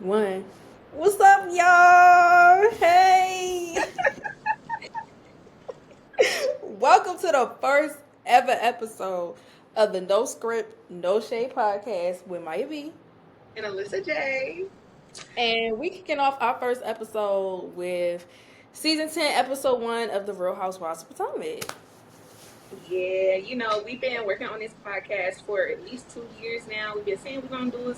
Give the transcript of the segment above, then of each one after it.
One. What's up, y'all? Hey. Welcome to the first ever episode of the No Script, No Shade podcast with Maya B. And Alyssa J. And we kicking off our first episode with season 10, episode 1 of the Real Housewives of Potomac. Yeah, we've been working on this podcast for at least 2 years now. We've been saying we're gonna do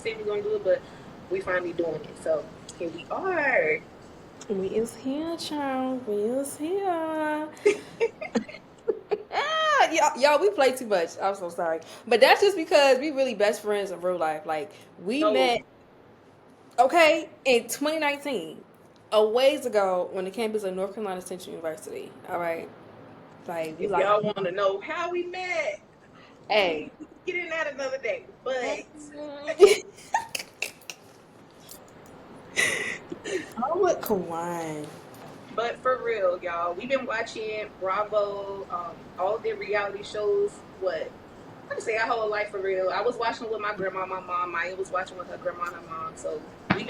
it, but we finally doing it. So here we are. We is here, child. We is here. Y'all, we play too much. I'm so sorry. But that's just because we really best friends in real life. Like, we So met, okay, in 2019, a ways ago on the campus of North Carolina Central University. All right? Like, we if like, y'all want to know how we met, hey. we get in that another day. But Oh, what Kawan. but for real, y'all, we've been watching Bravo, all of their reality shows. What? I can say our whole life for real. I was watching with my grandma, my mom. Maya was watching with her grandma and her mom. So we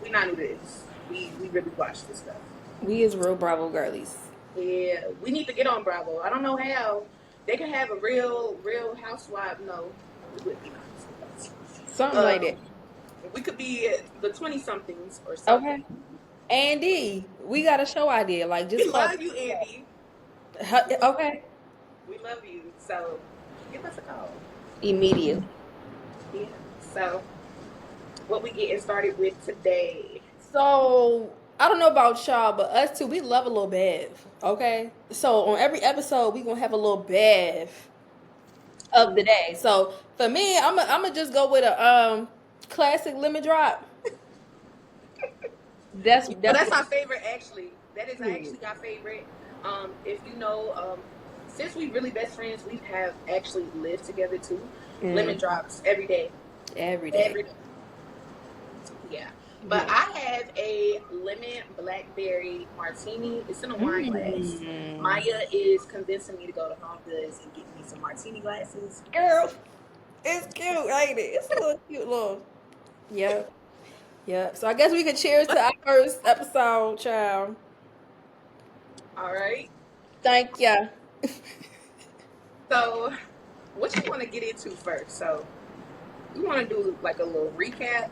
not new to this. We really watch this stuff. We is real Bravo girlies. Yeah, we need to get on Bravo. I don't know how they can have a real housewife. No, we would be nice. Something like that. We could be the 20-somethings or something. Okay. Andy, we got a show idea. Like, We just fuck. love you, Andy. Okay. We love you. So give us a call. Immediately. Yeah. So what we getting started with today? So I don't know about y'all, but us too, we love a little bath. Okay, so on every episode, we gonna have a little bath of the day. So for me, I'm gonna just go with a classic lemon drop. That's Well, that's that's what, our favorite, actually. That is actually our favorite. If you know, since we really best friends, we have actually lived together too. Lemon drops every day. every day. Every day. Yeah. But I have a lemon blackberry martini. It's in a wine glass. Maya is convincing me to go to Home Goods and get me some martini glasses. Girl, it's cute, ain't it? It's a little cute little. Yep. Yep. So I guess we could cheers to our first episode, child. All right. Thank ya. So, what you want to get into first? So, we want to do like a little recap.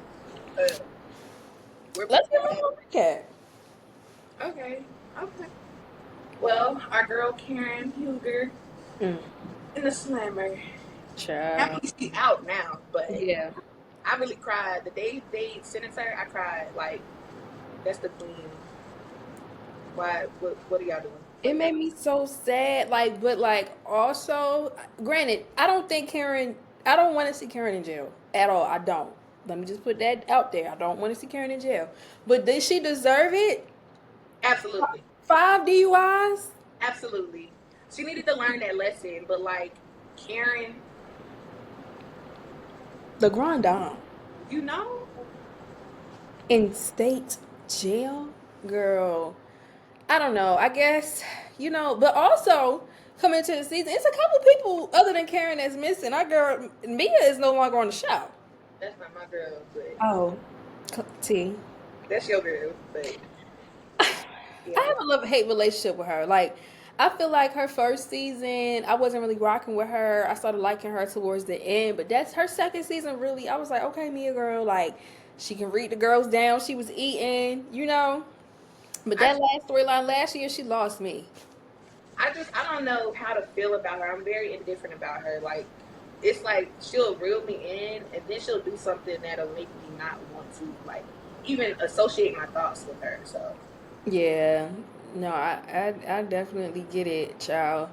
Let's get a little recap. Okay. Okay. Well, our girl Karen Huger in the slammer. Child. Happy she's out now, but Yeah. I really cried. The day they sentenced her, I cried. Like, that's the queen. Why? What are y'all doing? It made me so sad. Like, but like also, granted, I don't think Karen. I don't want to see Karen in jail at all. I don't. Let me just put that out there. I don't want to see Karen in jail. But did she deserve it? Absolutely. 5 DUIs. Absolutely. She needed to learn that lesson, but like, Karen, The Grand Dame you know? in state jail, girl. I don't know. I guess but also coming into the season, it's a couple people other than Karen that's missing. Our girl Mia is no longer on the show. That's not my girl, but Oh, T. that's your girl. But I yeah. have a love-hate relationship with her. Like, I feel like her first season, I wasn't really rocking with her. I started liking her towards the end, but that's her second season. Really, I was like, okay, Mia girl, like she can read the girls down. She was eating. But that last storyline last year, she lost me. I don't know how to feel about her. I'm very indifferent about her. Like, it's like she'll reel me in, and then she'll do something that'll make me not want to like even associate my thoughts with her. So Yeah, no, I definitely get it, child.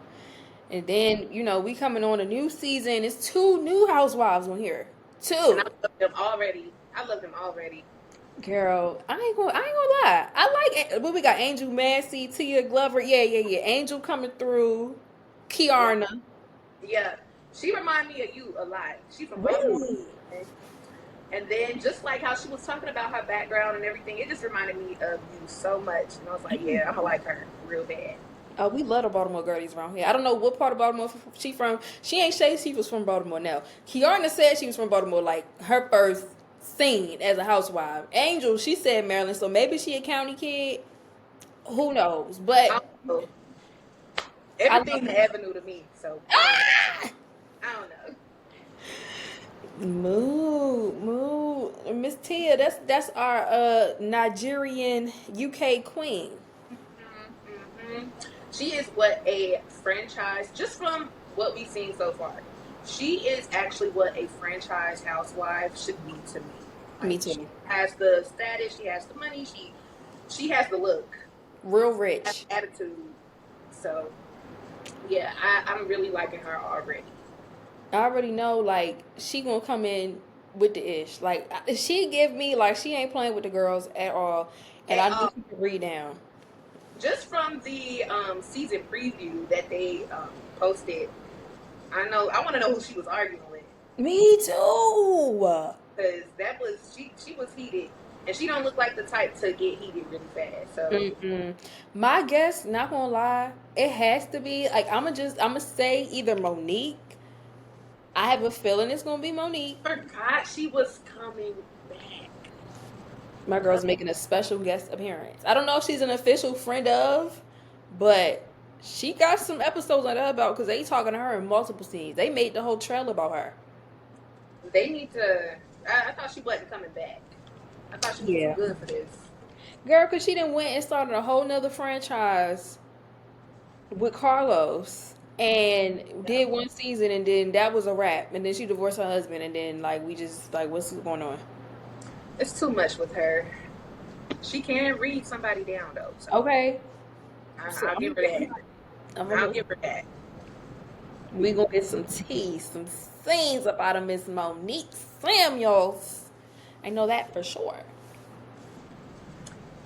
And then we coming on a new season. It's two new housewives on here. and Two. I love them already. I love them already. Girl, I ain't gonna lie. I like what we got. Angel Massey, Tia Glover. Yeah. Angel coming through. Yeah, Kiarna. yeah. She remind me of you a lot. She's from Baltimore. Really? And then just like how she was talking about her background and everything, it just reminded me of you so much. And I was like, yeah, I like her real bad. Oh, we love the Baltimore girlies around here. I don't know what part of Baltimore she from. She ain't say she was from Baltimore now. Kiarna said she was from Baltimore like her first seen as a housewife. Angel, she said Maryland, so maybe she a county kid. Who knows? I But don't know. I Everything's love an avenue to me, so I don't know. I don't know. Miss Tia. That's our Nigerian UK queen. Hmm. She is what a franchise, just from what we've seen so far, she is actually what a franchise housewife should be to me. Me Like she too. has the status, she has the money, she has the look, Real has rich. the attitude. So yeah, I'm really liking her already. I already know, like, she gonna come in with the ish. Like, she give me, like, she ain't playing with the girls at all. And And I know she can read down. just from the season preview that they posted, I want to know who she was arguing with, Me too. because that was she was heated, and she don't look like the type to get heated really fast. So Mm-mm. My guess, not gonna lie, it has to be, like, I'm gonna say either Monique. I have a feeling it's gonna be Monique. forgot she was coming back. My girl's making a special guest appearance. I don't know if she's an official friend of, but she got some episodes on her about because they talking to her in multiple scenes. They made the whole trailer about her. They need to. I thought she wasn't coming back. I thought she was too Yeah. good for this. Girl, because she done went and started a whole nother franchise with Carlos and did one season and then that was a wrap. And then she divorced her husband and then like we just like what's going on? It's too much with her. She can read somebody down though, so Okay. So I'll give her that. I'll gonna give her that. we gonna get some tea, some scenes up out of Miss Monique Samuels. I know that for sure.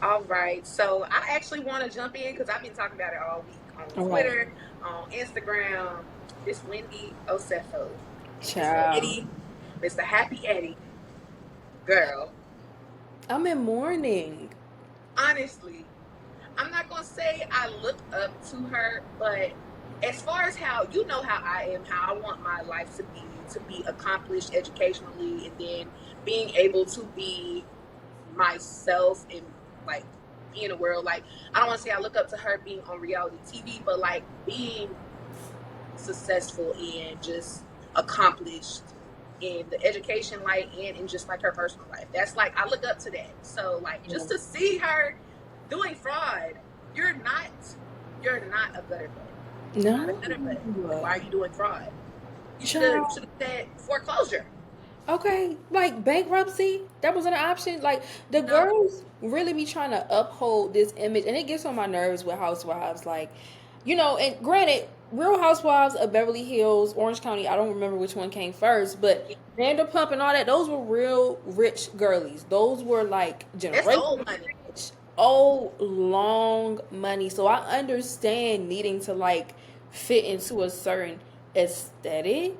All right, so I actually want to jump in because I've been talking about it all week on All right. Twitter, on Instagram. This Wendy Osefo, Mr. Ciao. Eddie, Mr. Happy Eddie, girl. I'm in mourning. Honestly, I'm not gonna say I look up to her, but as far as how you know how I am, how I want my life to be accomplished educationally, and then being able to be myself and like be in the world. Like I don't want to say I look up to her being on reality TV, but like being successful and just accomplished in the education light and in just like her personal life. That's like I look up to that. So like just to see her doing fraud, you're not a gutter butt. You're not a No. gutter butt. Why are you doing fraud? You should have Child. said foreclosure. Okay, like bankruptcy, that was an option. Like the No, girls really be trying to uphold this image, and it gets on my nerves with housewives. Like, and granted, Real Housewives of Beverly Hills, Orange County, I don't remember which one came first, but Vanderpump and all that, those were real rich girlies. Those were like that's generational old money. rich, old long money. So I understand needing to like fit into a certain aesthetic,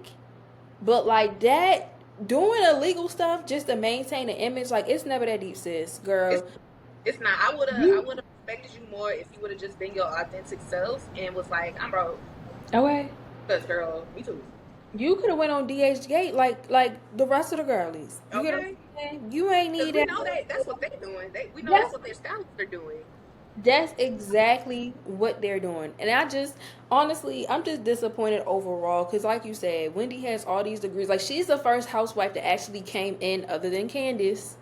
but like that doing illegal stuff just to maintain an image, like it's never that deep, sis, It's girl. it's not. I You would have respected you more if you would have just been your authentic self and was like, I'm broke. okay? Cause girl, me too. You could have went on DH Gate like the rest of the girlies. You get what Okay. I'm saying? You ain't Because need we that. know that's what they're doing. We know that's That's what their stylists are doing. that's exactly what they're doing, and I just honestly, I'm just disappointed overall because, like you said, Wendy has all these degrees. Like she's the first housewife that actually came in, other than Candace,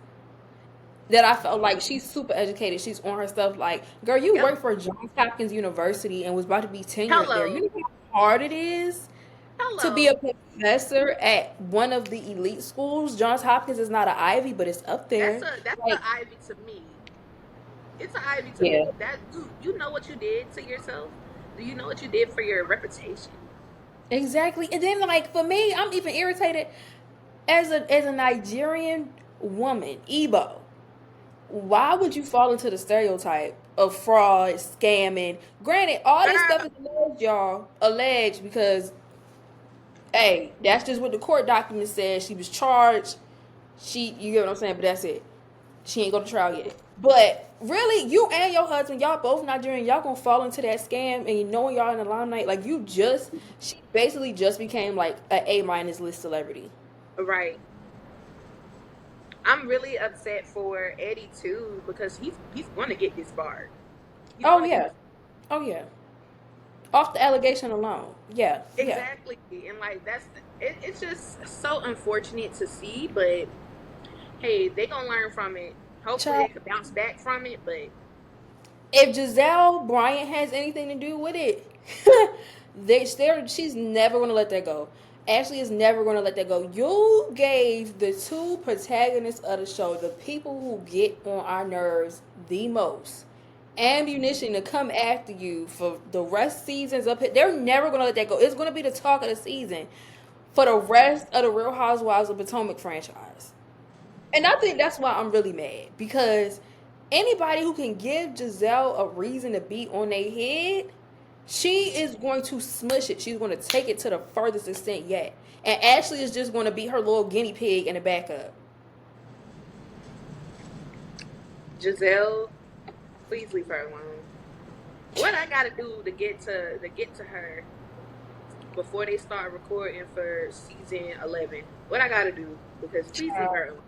that I felt like she's super educated. She's on her stuff. Like, girl, you Yep. work for Johns Hopkins University and was about to be tenured there. You Hello. know how hard it is to be a Hello. professor at one of the elite schools. Johns Hopkins is not an Ivy, but it's up there. That's a Like, Ivy to me. It's an Ivy to yeah, me. That you know what you did to yourself? Do you know what you did for your reputation? exactly. And then, like for me, I'm even irritated as a Nigerian woman, Igbo. Why would you fall into the stereotype of fraud, scamming? Granted, all this stuff Girl, is alleged, y'all. Alleged because, hey, that's just what the court document says. She was charged. You get what I'm saying? But that's it. She ain't go to trial yet. But really, you and your husband, y'all both Nigerian, y'all gonna fall into that scam and you knowing y'all in the limelight. Like she basically just became like a A minus list celebrity. right. I'm really upset for Eddie too because he's going to get disbarred. He's Oh going to get yeah. Oh yeah. Off the allegation alone. Yeah. Yeah. exactly, and like it's just so unfortunate to see, but hey, they gonna learn from it. Hopefully, they Child. could bounce back from it. But If Giselle Bryant has anything to do with it, she's never going to let that go. Ashley is never going to let that go. You gave the two protagonists of the show, the people who get on our nerves the most, ammunition to come after you for the rest seasons up here. They're never going to let that go. It's going to be the talk of the season for the rest of the Real Housewives of Potomac franchise. And I think that's why I'm really mad because anybody who can give Giselle a reason to be on their head, she is going to smush it. She's going to take it to the furthest extent yet. And Ashley is just going to be her little guinea pig in the backup. Giselle, please leave her alone. What I gotta do to get to her before they start recording for season 11? What I gotta do? Because please leave her alone.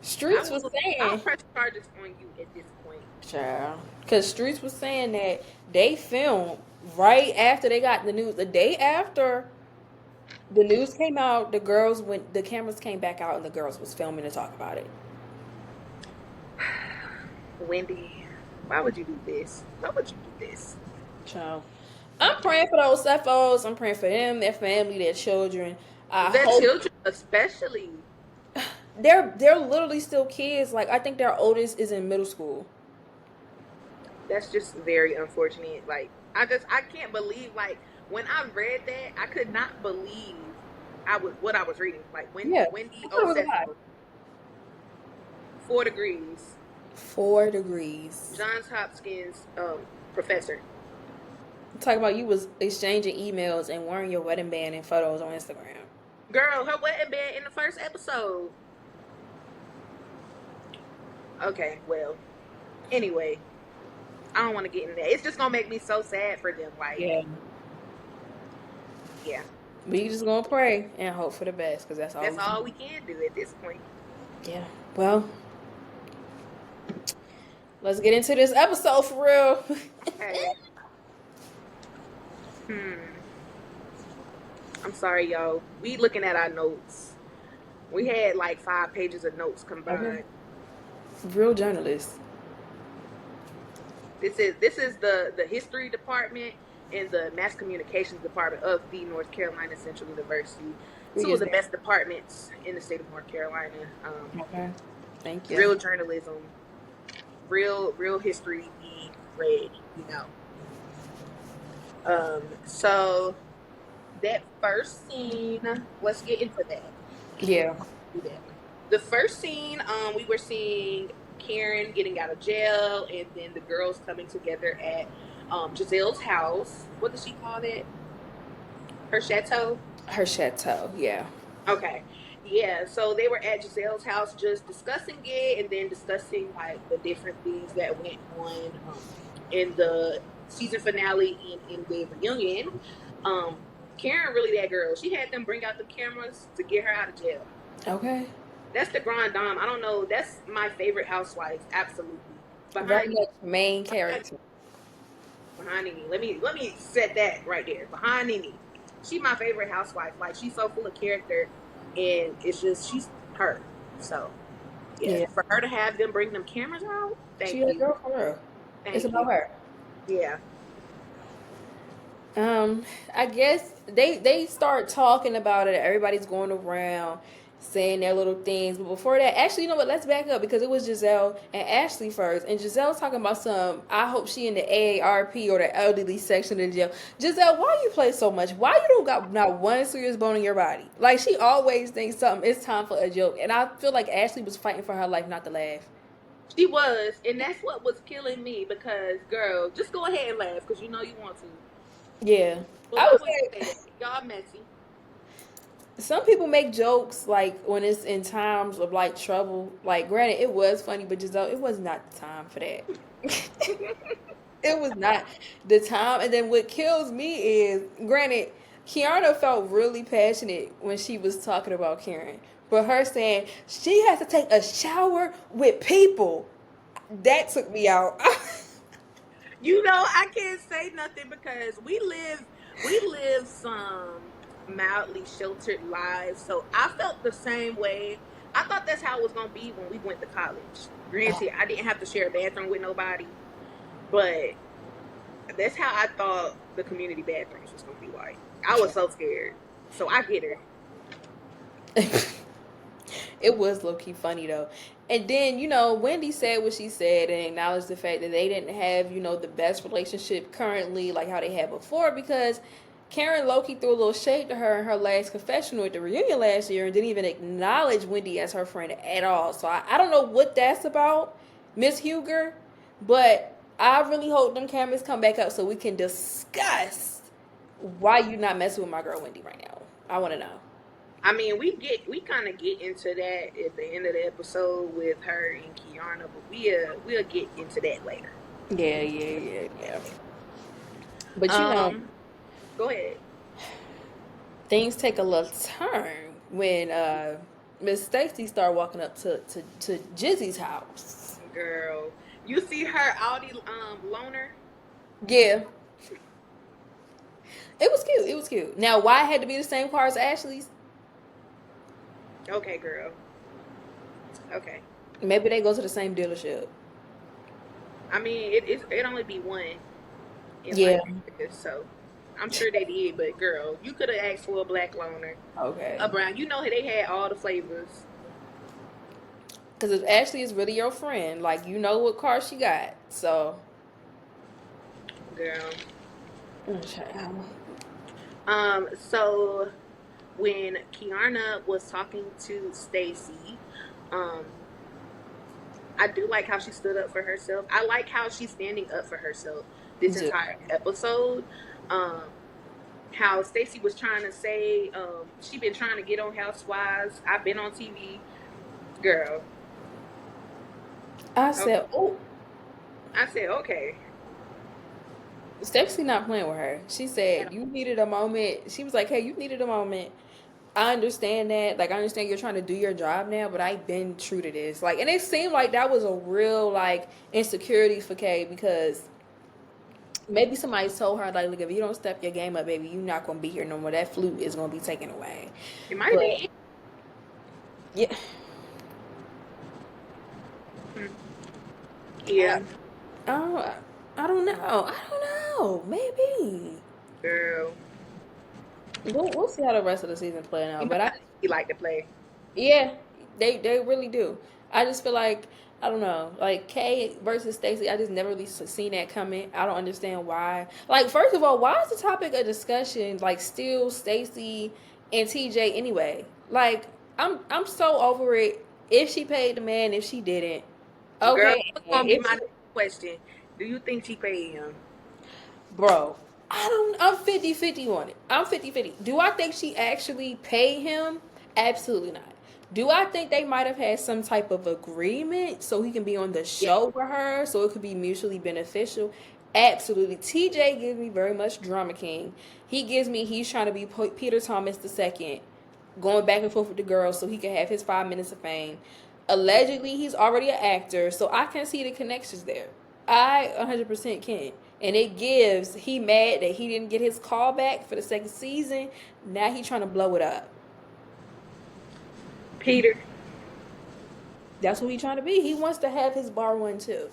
Streets was I'll saying, press charges on you at this point. child, because Streets was saying that they filmed right after they got the news. The day after the news came out, the cameras came back out and the girls was filming to talk about it. Wendy, why would you do this? Why would you do this? Child. I'm praying for those Cephos. I'm praying for them, their family, their children. I The hope children, especially. they're literally still kids. Like I think their oldest is in middle school. That's just very unfortunate. Like I can't believe like when I read that I could not believe I was what I was reading. Like Yeah, Wendy I thought it was a lie. Osefo, 4 degrees, 4 degrees. Johns Hopkins professor. Talking about you was exchanging emails and wearing your wedding band and photos on Instagram. Girl, her wedding band in the first episode. Okay, well, anyway, I don't want to get in that. It's just gonna make me so sad for them. Like, Yeah. yeah, We just gonna pray and hope for the best because that's all. that's all we can do at this point. Yeah. Well, let's get into this episode for real. Okay. I'm sorry, y'all. We looking at our notes. We had like 5 pages of notes combined. Okay. Real journalists. This is the history department and the mass communications department of the North Carolina Central University. Two of the best departments in the state of North Carolina. Okay. Thank you. Real journalism, real history being read, you know. So that first scene, let's get into that. Yeah. Do that. The first scene, we were seeing Karen getting out of jail, and then the girls coming together at Giselle's house. What does she call it? Her chateau? Her chateau, yeah. Okay. Yeah, so they were at Giselle's house just discussing it and then discussing like the different things that went on in the season finale and in the reunion. Karen really that girl. She had them bring out the cameras to get her out of jail. Okay. That's the grand dame. I don't know. That's my favorite housewife. Absolutely. Very much main character. Behind Nene. Let me set that right there. Behind Nene. She's my favorite housewife. Like she's so full of character, and it's just she's her. So yeah. For her to have them bring them cameras out, thank you. She's a girl for her. It's about her. Yeah. I guess they start talking about it. Everybody's going around saying their little things. But before that, actually, you know what? Let's back up because it was Giselle and Ashley first. And Giselle's talking about I hope she in the AARP or the elderly section of jail. Giselle, why you play so much? Why you don't got not one serious bone in your body? Like, she always thinks something. It's time for a joke. And I feel like Ashley was fighting for her life not to laugh. She was. And that's what was killing me because, girl, just go ahead and laugh because you know you want to. Yeah. Well, I was like, y'all messy. Some people make jokes like when it's in times of like trouble. Like, granted, it was funny, but Giselle, it was not the time for that. It was not the time. And then what kills me is, granted, Kiana felt really passionate when she was talking about Karen. But her saying she has to take a shower with people, that took me out. You know, I can't say nothing because we live some mildly sheltered lives. So I felt the same way. I thought that's how it was gonna be when we went to college. Granted, I didn't have to share a bathroom with nobody, but that's how I thought the community bathrooms was gonna be like. I was so scared. So I get her. It was low key funny though. And then, Wendy said what she said and acknowledged the fact that they didn't have, the best relationship currently, like how they had before, because Karen Loki threw a little shade to her in her last confessional at the reunion last year and didn't even acknowledge Wendy as her friend at all. So I don't know what that's about, Miss Huger, but I really hope them cameras come back up so we can discuss why you not messing with my girl Wendy right now. I want to know. I mean, we kind of get into that at the end of the episode with her and Kiana, but we'll get into that later. Yeah. But go ahead. Things take a little turn when Miss Stacy started walking up to Jizzy's house. Girl, you see her Audi loaner? Yeah. It was cute. Now, why it had to be the same car as Ashley's? Okay, girl. Okay. Maybe they go to the same dealership. I mean, it only be one. Yeah. So I'm sure they did, but girl, you could have asked for a black loaner. Okay. A brown. You know they had all the flavors. Because if Ashley is really your friend, like, you know what car she got. So. Girl. Okay. So when Kiana was talking to Stacy, I do like how she stood up for herself. I like how she's standing up for herself this entire episode. How Stacy was trying to say, she been trying to get on Housewives. I've been on TV. Girl. I said, okay. Oh. I said, okay. Stacy not playing with her. She said, you needed a moment. She was like, hey, you needed a moment. I understand that. Like, I understand you're trying to do your job now, but I've been true to this. Like, and it seemed like that was a real, like, insecurity for Kay, because maybe somebody told her, like, look, if you don't step your game up, baby, you're not going to be here no more. That flute is going to be taken away. It might be. Yeah. Yeah. I don't know. Maybe. Girl. We'll see how the rest of the season play out. But he like to play. Yeah, they really do. I just feel like, I don't know, like Kay versus Stacy, I just never really seen that coming. I don't understand why. Like, first of all, why is the topic of discussion like still Stacy and TJ anyway? Like, I'm so over it. If she paid the man, if she didn't, okay. Girl, what's gonna be my question? Do you think she paid him? Bro, I'm 50-50 on it. I'm 50-50. Do I think she actually paid him? Absolutely not. Do I think they might have had some type of agreement so he can be on the show with her, so it could be mutually beneficial? Absolutely. TJ gives me very much Drama King. He gives me, he's trying to be Peter Thomas II, going back and forth with the girls so he can have his 5 minutes of fame. Allegedly, he's already an actor, so I can see the connections there. I 100% can. And it gives, he mad that he didn't get his call back for the second season. Now he trying to blow it up. Peter. That's what he trying to be. He wants to have his bar one too.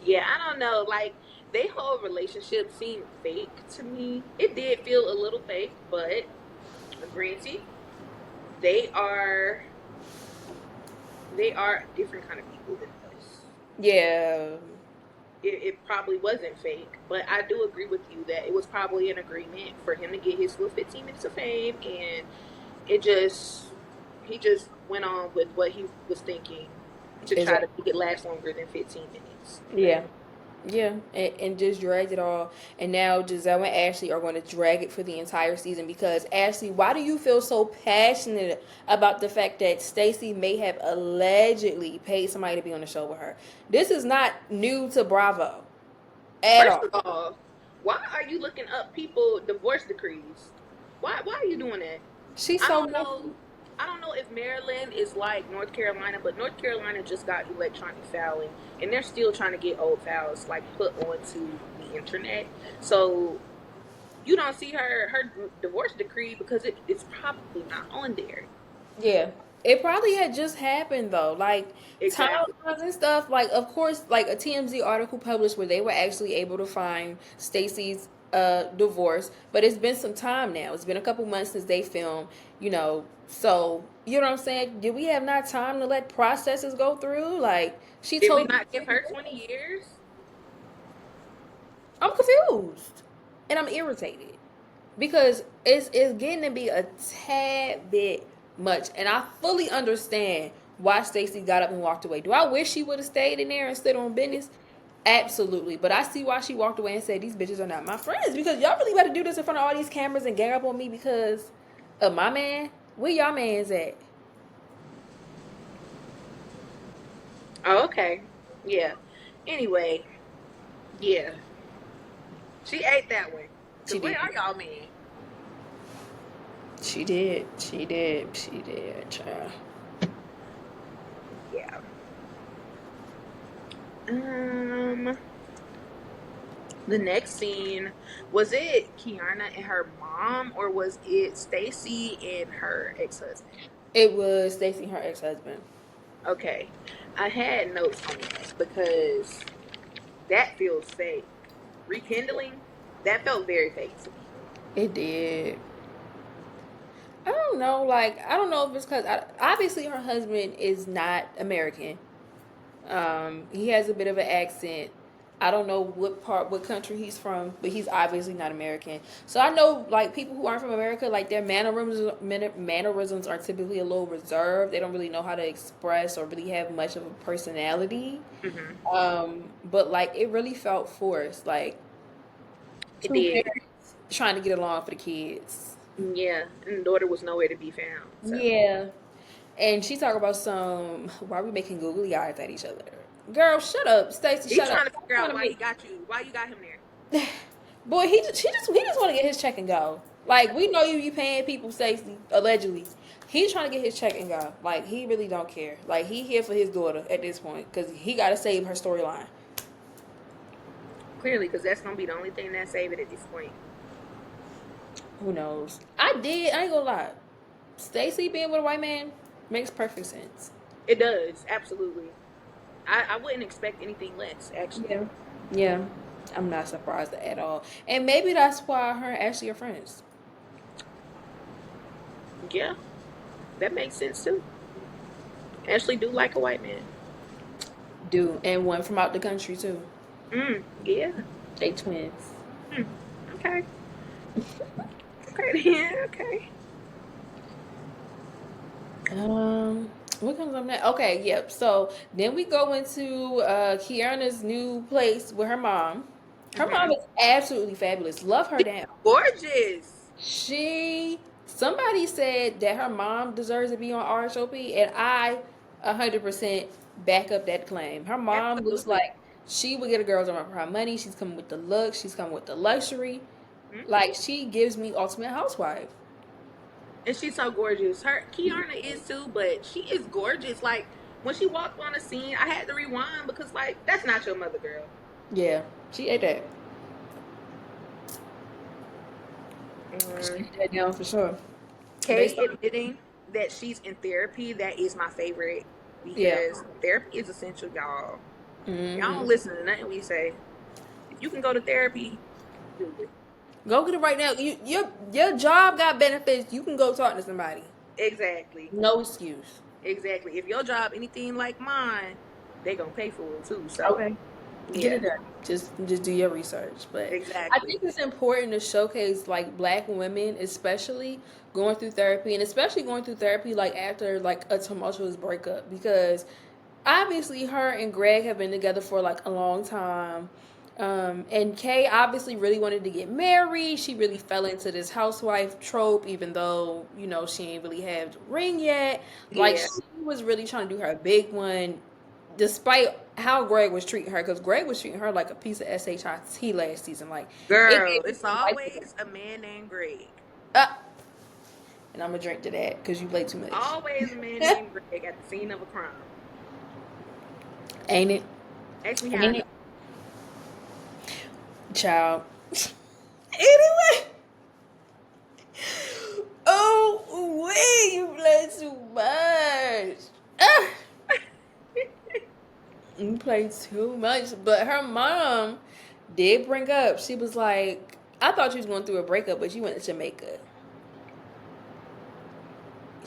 Yeah, I don't know. Like, their whole relationship seemed fake to me. It did feel a little fake, but granted, they are different kind of people than us. Yeah. It probably wasn't fake, but I do agree with you that it was probably an agreement for him to get his full 15 minutes of fame, and he just went on with what he was thinking to try to make it last longer than 15 minutes. Yeah, and just dragged it all. And now Giselle and Ashley are going to drag it for the entire season, because Ashley, why do you feel so passionate about the fact that Stacey may have allegedly paid somebody to be on the show with her? This is not new to Bravo at all. First of all, why are you looking up people divorce decrees? Why are you doing that? She's I so don't know. messy. I don't know if Maryland is like North Carolina, but North Carolina just got electronic filing, and they're still trying to get old files like put onto the internet. So you don't see her divorce decree because it's probably not on there. Yeah. It probably had just happened though. Like Exactly. timelines and stuff. Like of course, like a TMZ article published where they were actually able to find Stacey's divorce. But it's been some time now. It's been a couple months since they filmed, you know. So you know what I'm saying? Did we have not time to let processes go through? Like she Did we told not you, give her 20 years? I'm confused. And I'm irritated. Because it's getting to be a tad bit much, and I fully understand why Stacey got up and walked away. Do I wish she would have stayed in there and stood on business? Absolutely, but I see why she walked away and said these bitches are not my friends because y'all really better do this in front of all these cameras and gang up on me because of my man. Where y'all man's at? Oh, okay. Yeah. Anyway, yeah. She ate that way. She Cause where did. are y'all men? She did. She did. She did. Child. Yeah. Um the next scene, was it Kiana and her mom or was it Stacy and her ex-husband? It was Stacey and her ex husband. Okay. I had notes on that because that feels fake. Rekindling, that felt very fake to me. It did. I don't know. Like, I don't know if it's because obviously her husband is not American. He has a bit of an accent. I don't know what country he's from, but he's obviously not American. So I know, like, people who aren't from America, like, their mannerisms are typically a little reserved. They don't really know how to express or really have much of a personality. Hmm. But, like, it really felt forced. Like, It two did. parents trying to get along for the kids. Yeah. And the daughter was nowhere to be found. So Yeah. And she talk about some why are we making googly eyes at each other. Girl, shut up, Stacey. he's Shut up. trying to Stop figure trying out to why he make. got you, why you got him there. Boy, he just want to get his check and go. Like we know you paying people, Stacey, allegedly. He's trying to get his check and go. Like he really don't care. Like he here for his daughter at this point because he got to save her storyline. Clearly, because that's gonna be the only thing that save it at this point. Who knows? I did. I ain't gonna lie. Stacey being with a white man makes perfect sense. It does, absolutely. I wouldn't expect anything less, actually. Yeah. Yeah. I'm not surprised at all. And maybe that's why her and Ashley are friends. Yeah, that makes sense too. Ashley do like a white man. Do and one from out the country too. Yeah. They twins. Hmm. Okay. Okay then. Okay. What comes up next? Okay, yep. So then we go into Kiana's new place with her mom. Her mom Hmm. is absolutely fabulous. Love her She's down. gorgeous. Somebody said that her mom deserves to be on RHOP, and I 100% back up that claim. Her mom looks Absolutely. like she would get a girl's on her money. She's coming with the look. She's coming with the luxury. Hmm. Like she gives me ultimate housewife. And she's so gorgeous. Her Kiana is too, but she is gorgeous. Like when she walked on the scene, I had to rewind because like that's not your mother, girl. Yeah, she ate that. She Mm. ate that down for sure. Based Kay on admitting that she's in therapy, that is my favorite yeah. because therapy is essential, y'all. Y'all Hmm. don't listen to nothing we say. If you can go to therapy, do it. Go get it right now. Your job got benefits. You can go talk to somebody. Exactly. No excuse. Exactly. If your job anything like mine, they gonna pay for it too. So Okay. Get yeah, it done. Just do your research. But I exactly. think it's important to showcase like black women, especially going through therapy and especially going through therapy like after like a tumultuous breakup because obviously her and Greg have been together for like a long time. And Kay obviously really wanted to get married. She really fell into this housewife trope, even though, you know, she ain't really had the ring yet. Like, Yeah, she was really trying to do her big one, despite how Greg was treating her, because Greg was treating her like a piece of shit last season. Like, it girl. gave me It's some life. always a man named Greg. Uh, and I'm gonna drink to that because you play too much. Always a man named Greg at the scene of a crime. Ain't it? Ask me how I Ain't know. it? Child. Anyway. Oh, wait, you play too much. Ah, you play too much. But her mom did bring up, she was like, I thought you was going through a breakup, but you went to Jamaica.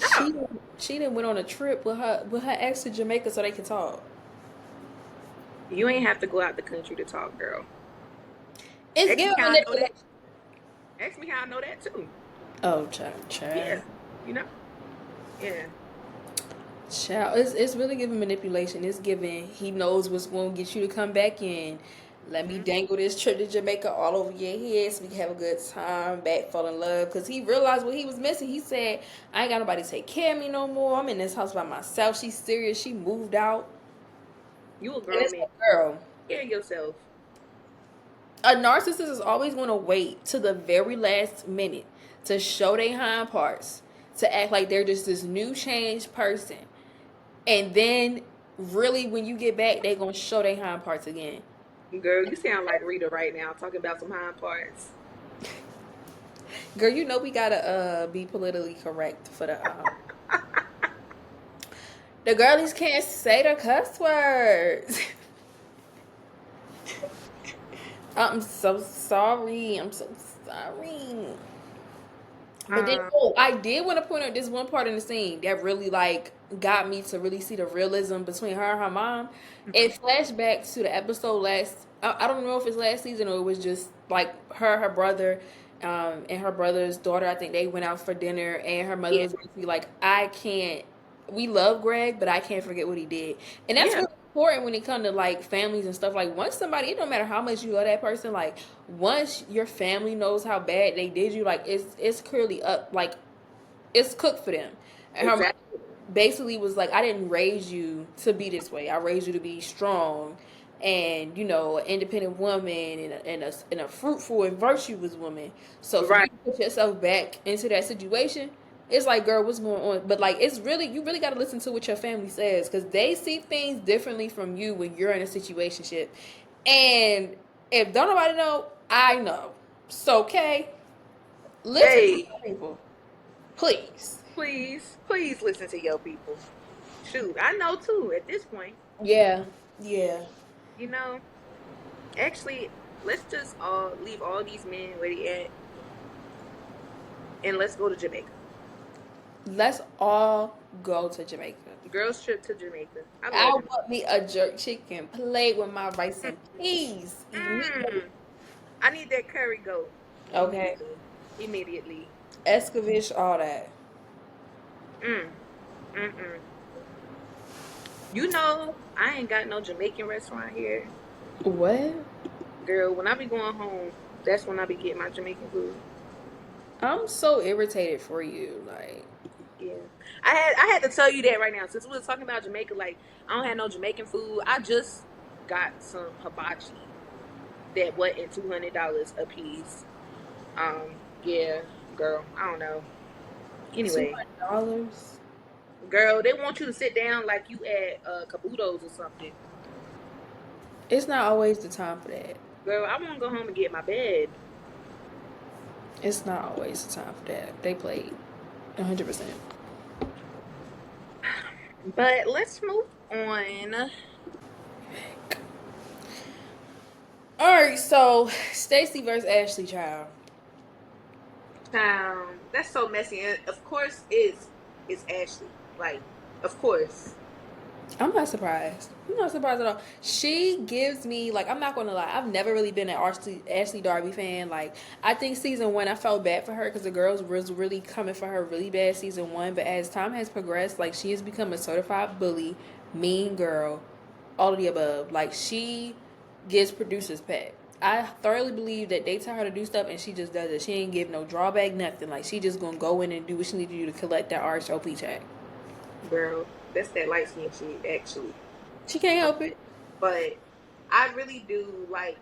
Oh, She she done went on a trip with her ex to Jamaica so they could talk. you ain't have to go out the country to talk, girl. It's Ask me giving how I know that. manipulation. Ask me how I know that too. Oh, child, Yeah, child. you know. Yeah. Child, it's really giving manipulation. It's giving he knows what's going to get you to come back in. Let me Hmm. dangle this trip to Jamaica all over your head so we can have a good time, back, fall in love. Because he realized what he was missing. He said, I ain't got nobody to take care of me no more. I'm in this house by myself. She's serious. She moved out. You a And grown it's man. like, girl, Take care of yourself. a narcissist is always going to wait to the very last minute to show their hind parts, to act like they're just this new changed person. And then, really, when you get back, they gonna show their hind parts again. Girl, you sound like Rita right now, talking about some hind parts. Girl, you know we gotta be politically correct for the girlies can't say the cuss words. I'm so sorry. I'm so sorry. But then, Um, oh, I did want to point out this one part in the scene that really like got me to really see the realism between her and her mom. mhm. It flashed back to the episode last. I don't know if it's last season or it was just like her brother, and her brother's daughter. I think they went out for dinner, and her mother Yeah, was basically like, "I can't. We love Greg, but I can't forget what he did," and that's yeah, really important when it comes to like families and stuff. Like once somebody, it don't matter how much you love that person, like once your family knows how bad they did you, like it's clearly up, like it's cooked for them. And her mother exactly. basically was like, I didn't raise you to be this way. I raised you to be strong and an independent woman and a fruitful and virtuous woman. So for you Right. to put yourself back into that situation, it's like, girl, what's going on? But like, it's really you really got to listen to what your family says because they see things differently from you when you're in a situationship. And if don't nobody know, I know. So okay, listen to Hey, your people, please. please listen to your people. Shoot, I know too at this point. Yeah, yeah. You know, actually, let's just all leave all these men where they at and let's go to Jamaica. Let's all go to Jamaica. Girls trip to Jamaica. I I love Jamaica. want me a jerk chicken plate with my rice and peas immediately. Mm, I need that curry goat Okay, immediately. Immediately. Escovitch, all that. Mm, mm-mm. You know, I ain't got no Jamaican restaurant here. What? Girl, when I be going home, that's when I be getting my Jamaican food. I'm so irritated for you. Like, Yeah. I had to tell you that right now. Since we were talking about Jamaica, like I don't have no Jamaican food. I just got some hibachi that wasn't $200 a piece. Yeah, girl, I don't know. Anyway, $200. girl, they want you to sit down like you at Cabuto's or something. It's not always the time for that. Girl, I want to go home and get my bed. It's not always the time for that. They played 100%. But let's move on. All right, so Stacy versus Ashley, child. That's so messy. And of course, it's Ashley. Like, of course. I'm not surprised. I'm not surprised at all. She gives me like I'm not gonna lie. I've never really been an Ashley Darby fan. Like I think season one, I felt bad for her because the girls was really coming for her really bad season one. But as time has progressed, like she has become a certified bully, mean girl, all of the above. Like she gets producers pet. I thoroughly believe that they tell her to do stuff and she just does it. She ain't give no drawback, nothing. Like she just gonna go in and do what she need to do to collect that RHOP check. Girl, that's that light skin shit, actually. She can't help it. But I really do like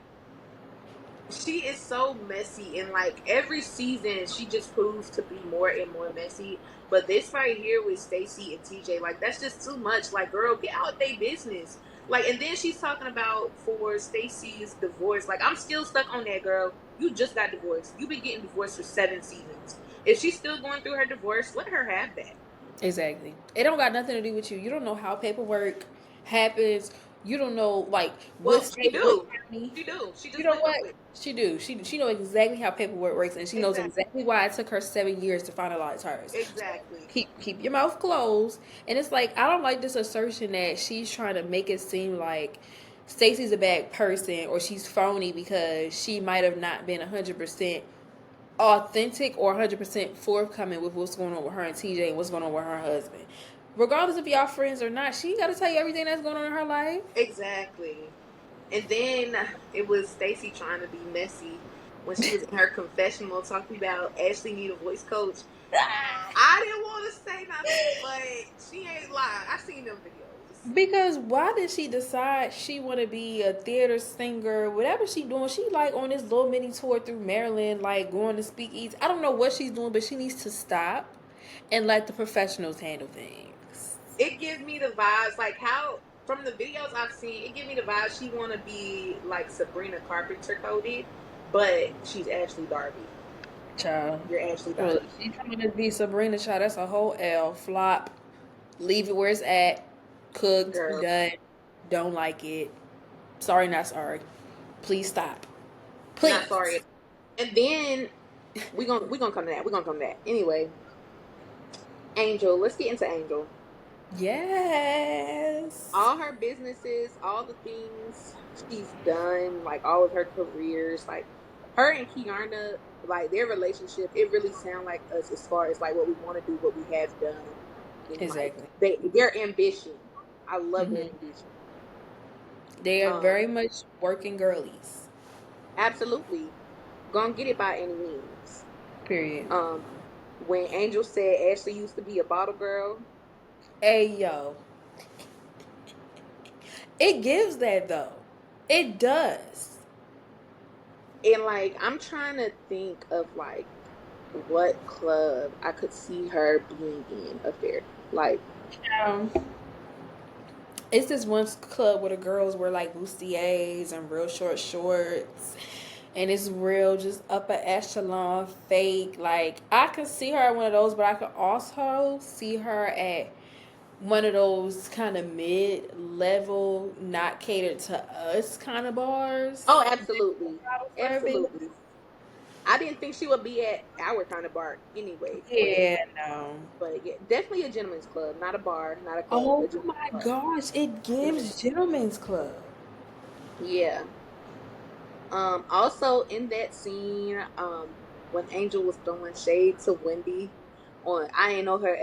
She is so messy, and like every season she just proves to be more and more messy. But this right here with Stacy and TJ, like that's just too much. Like, girl, get out their business. Like, and then she's talking about for Stacy's divorce. Like, I'm still stuck on that, girl. You just got divorced. You've been getting divorced for 7 seasons. If she's still going through her divorce, let her have that. Exactly. It don't got nothing to do with you. You don't know how paperwork happens. You don't know like what Well, she state, what do. county. She do. She You just know went what? through it. She do. She know exactly how paperwork works, and she knows Exactly. exactly why it took her 7 years to finalize hers. So Exactly. keep your mouth closed. And it's like I don't like this assertion that she's trying to make it seem like Stacey's a bad person or she's phony because she might have not been 100% authentic or 100% forthcoming with what's going on with her and TJ and what's going on with her husband. Regardless if y'all friends or not, she got to tell you everything that's going on in her life. Exactly. And then it was Stacy trying to be messy when she was in her confessional talking about Ashley need a voice coach. I didn't want to say nothing, but she ain't lying. I seen them videos. Because why did she decide she want to be a theater singer? Whatever she doing, she like on this little mini tour through Maryland, like going to speak eats. I don't know what she's doing, but she needs to stop and let the professionals handle things. It gives me the vibes like how from the videos I've seen, it gives me the vibes she want to be like Sabrina Carpenter coded, but she's Ashley Darby. Child, You're Ashley well, Darby. she trying to be Sabrina. Child, that's a whole L flop. Leave it where it's at. Cooked, Girl, done. Don't like it. Sorry, not sorry. Please stop. not Please. sorry. And then we gonna come to that. We're gonna come to that. Anyway, Angel, let's get into Angel. Yes. All her businesses, all the things she's done, like all of her careers, like her and Kiarna, like their relationship, it really sounds like us as far as like what we want to do, what we have done, and like Exactly. their ambition. I love their Hmm. ambition. They are Um, very much working girlies. absolutely, gonna get it by any means. Period. Um, when Angel said Ashley used to be a bottle girl, Hey yo, it gives that though. It does. and like I'm trying to think of like what club I could see her being in up there. Like, Um, it's this one club where the girls wear like bustiers and real short shorts, and it's real just upper echelon fake. Like I could see her at one of those, but I could also see her at one of those kind of mid level, not catered to us kind of oh, bars. absolutely, Bottle service. absolutely. I didn't think she would be at our kind of bar anyway, Yeah, no. but yeah, definitely a gentleman's club, not a bar, not a club, a Oh gentleman's my club. gosh, it gives gentlemen's club. Yeah. Also in that scene, when Angel was throwing shade to Wendy on, I ain't know her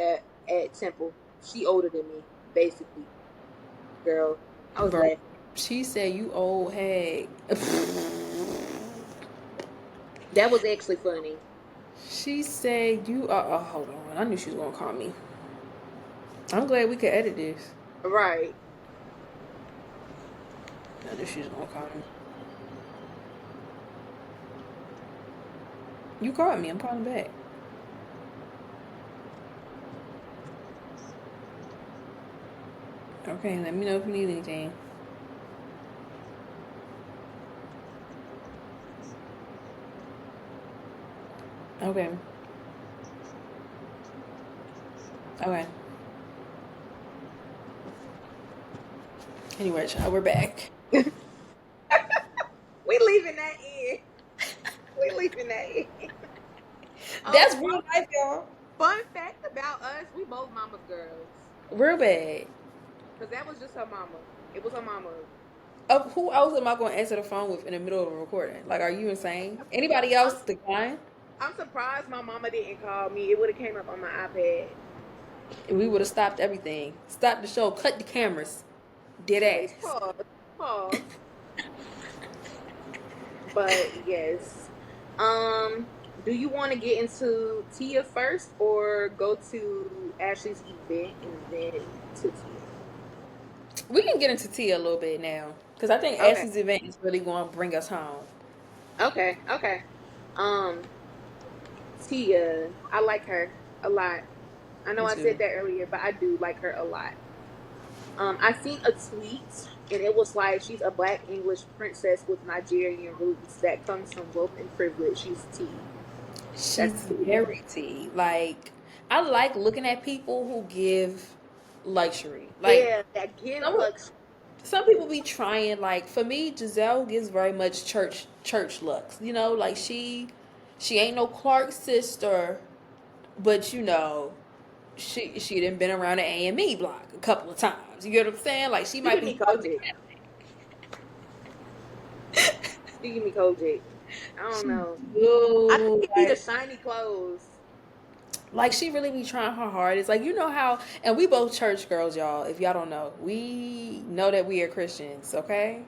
at Temple. She older than me, basically. Girl, I was Bro, laughing. she said you old hag. That was actually funny. She said you are. Oh, hold on. I knew she was gonna call me. I'm glad we could edit this. Right. I knew she was gonna call me. You called me. I'm calling back. Okay, let me know if you need anything. Okay. Okay. Anyway, child, we're back. We leaving that in. We leaving that in. That's Oh, real life, y'all. fun fact about us: we both mama's girls. Real bad. Cause that was just her mama. It was her mama. Who else am I going to answer the phone with in the middle of a recording? Like, are you insane? Anybody I'm else decline? I'm surprised my mama didn't call me. It would have came up on my iPad. We would have stopped everything. Stop the show. Cut the cameras. Dead Okay, ass. pause, pause. But yes, do you want to get into Tia first, or go to Ashley's event and then to Tia? We can get into Tia a little bit now. Because I think Okay, Ashley's event is really going to bring us home. Okay, okay. Um, Tia, I like her a lot. I know Me I said too. that earlier, but I do like her a lot. I seen a tweet and it was like she's a black English princess with Nigerian roots that comes from wealth and privilege. She's T. She's That's T. very tea. Like, I like looking at people who give luxury. Like, Yeah, that give some luxury. some people be trying. Like, for me, Giselle gives very much church looks. You know, like she ain't no Clark's sister, but she done been around the AME block a couple of times. You get what I'm saying? Like, she She might give be me part of the Kojic. Catholic. She give me Kojic. I don't She know. I think do. it be the shiny clothes. Like she really be trying her hardest. Like, you know how, and we both church girls, y'all. If y'all don't know, we know that we are Christians. Okay.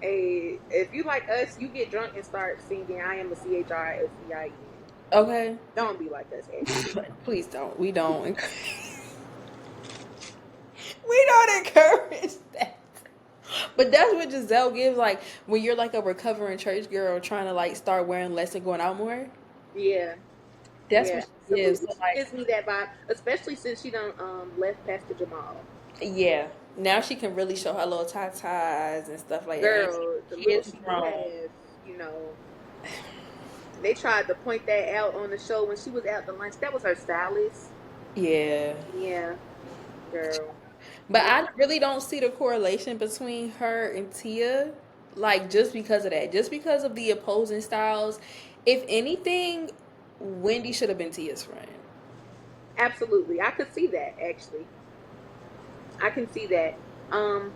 Hey, if you like us, you get drunk and start singing "I am a CHRISTIN." Okay. Don't be like us, actually. Please don't. We don't. We don't encourage that. But that's what Giselle gives. Like, when you're like a recovering church girl trying to like start wearing less and going out more. Yeah, That's yeah, what she gives. absolutely. So She like, gives me that vibe, especially since she done left Pastor Jamal. yeah. Now she can really show her little tatas and stuff like that. Girl, the little Kids she do grown. have, you know, they tried to point that out on the show when she was out to lunch. That was her stylist. Yeah. Yeah, girl. But Yeah, I really don't see the correlation between her and Tia, like just because of that, just because of the opposing styles. If anything, Wendy should have been Tia's friend. absolutely. I could see that actually. I can see that. Um,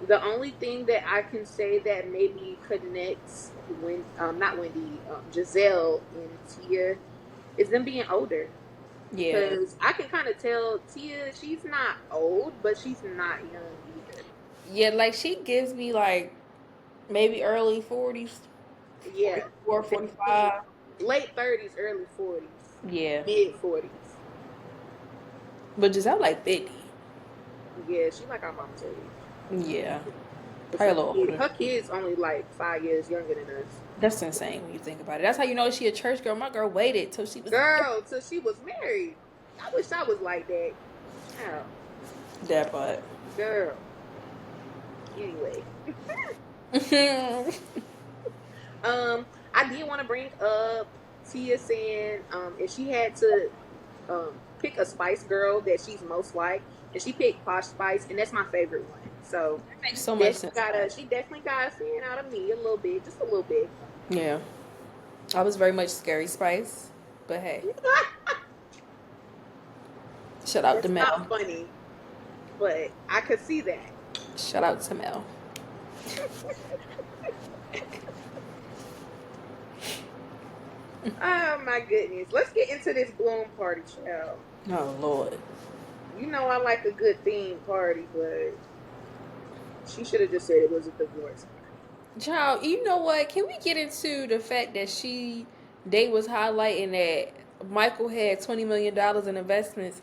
the only thing that I can say that maybe connects not Wendy, Giselle and Tia is them being older. Yeah, Because I can kind of tell Tia, she's not old, but she's not young either. yeah, like she gives me like maybe early 40s, Yeah, 44, definitely 45. late 30s, early 40s, Yeah, mid 40s. but Giselle like 50. Yeah, she like our mama's age. Yeah, Because probably a little older. her kids only like 5 years younger than us. That's insane when you think about it. That's how you know she a church girl. My girl waited till she was Girl, till she was married. I wish I was like that. Child. that part. Girl. Anyway. I did want to bring up Tia saying if she had to pick a Spice Girl that she's most like, and she picked Posh Spice, and that's my favorite one. So That makes so much sense. she definitely got a fan out of me a little bit, just a little bit. Yeah. I was very much Scary Spice, but hey, shout out to That's not Mel. funny, but I could see that. Shout out to Mel. Oh my goodness. Let's get into this blown party, child. Oh Lord. You know I like a good theme party, but she should have just said it was a divorce party. Child, you know what? Can we get into the fact that they was highlighting that Michael had $20 million in investments?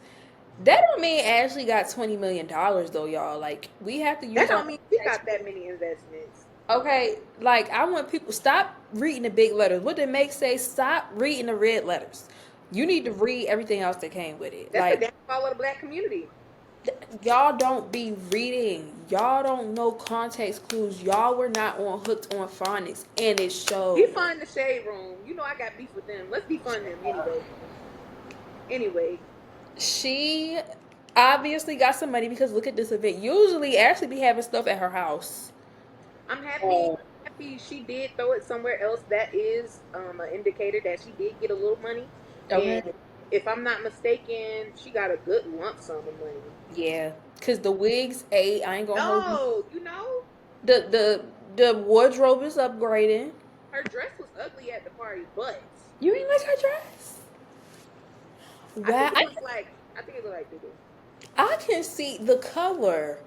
That don't mean Ashley got $20 million though, y'all. Like, we have to That use our don't mean she got that many investments. okay. Like, I want people stop reading the big letters. What did Make say? Stop reading the red letters. You need to read everything else that came with it. That's the Like, downfall of the black community. y'all don't be reading. Y'all don't know context clues. Y'all were not on hooked on phonics, and it showed. Defund the shade room. You know I got beef with them. Let's defund them anyway. Anyway, She obviously got some money because look at this event. Usually, Ashley be having stuff at her house. I'm happy. Oh, Happy she did throw it somewhere else. That is an indicator that she did get a little money. okay. And if I'm not mistaken, she got a good lump sum of money. Yeah, cause the wigs, I ain't gonna hold you. No, you know, The wardrobe is upgrading. her dress was ugly at the party, but You ain't like her dress. I Wow, think it looked like doo doo. I can see the color.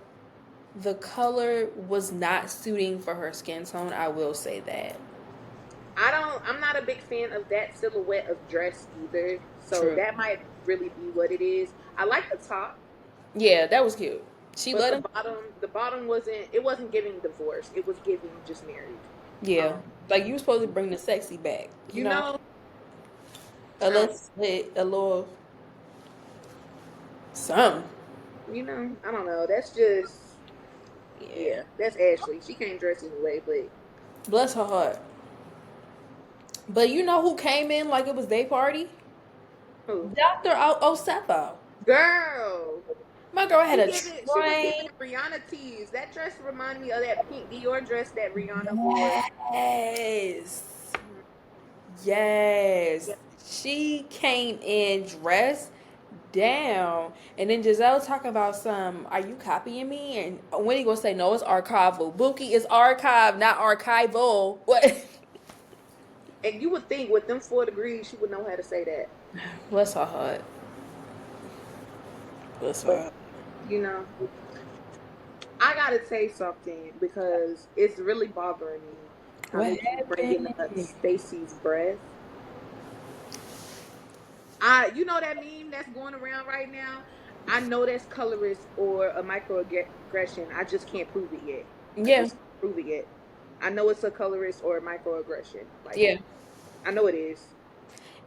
The color was not suiting for her skin tone. I will say that. I'm not a big fan of that silhouette of dress either. So True. that might really be what it is. I like the top, Yeah, that was cute. She but let him. the bottom wasn't giving divorce. It was giving just married. Yeah. Um, Like you were supposed to bring the sexy back, you you know? know, A um, little slit, a little something. I don't know. That's just Yeah. yeah. That's Ashley. She can't dress anyway, but Bless her heart. But you know who came in like it was their party? who? Dr. Osefo. Girl, My girl had a she was train. giving Rihanna tease. That dress reminded me of that pink Dior dress that Rihanna wore. Yes. Mhm. Yes. Yeah. She came in dressed down. And then Giselle talking about some, are you copying me? And Winnie gonna say, no, it's archival. Buki is archive, not archival. What? And you would think with them 4 degrees, she would know how to say that. Bless her heart. Bless her But heart. you know, I gotta say something because it's really bothering me how What they keep bringing happened? up Stacey's breath. You know that meme that's going around right now. I know that's colorist or a microaggression. I just can't prove it yet. I Yeah. just can't prove it yet. I know it's a colorist or a microaggression. Like Yeah. I know it is.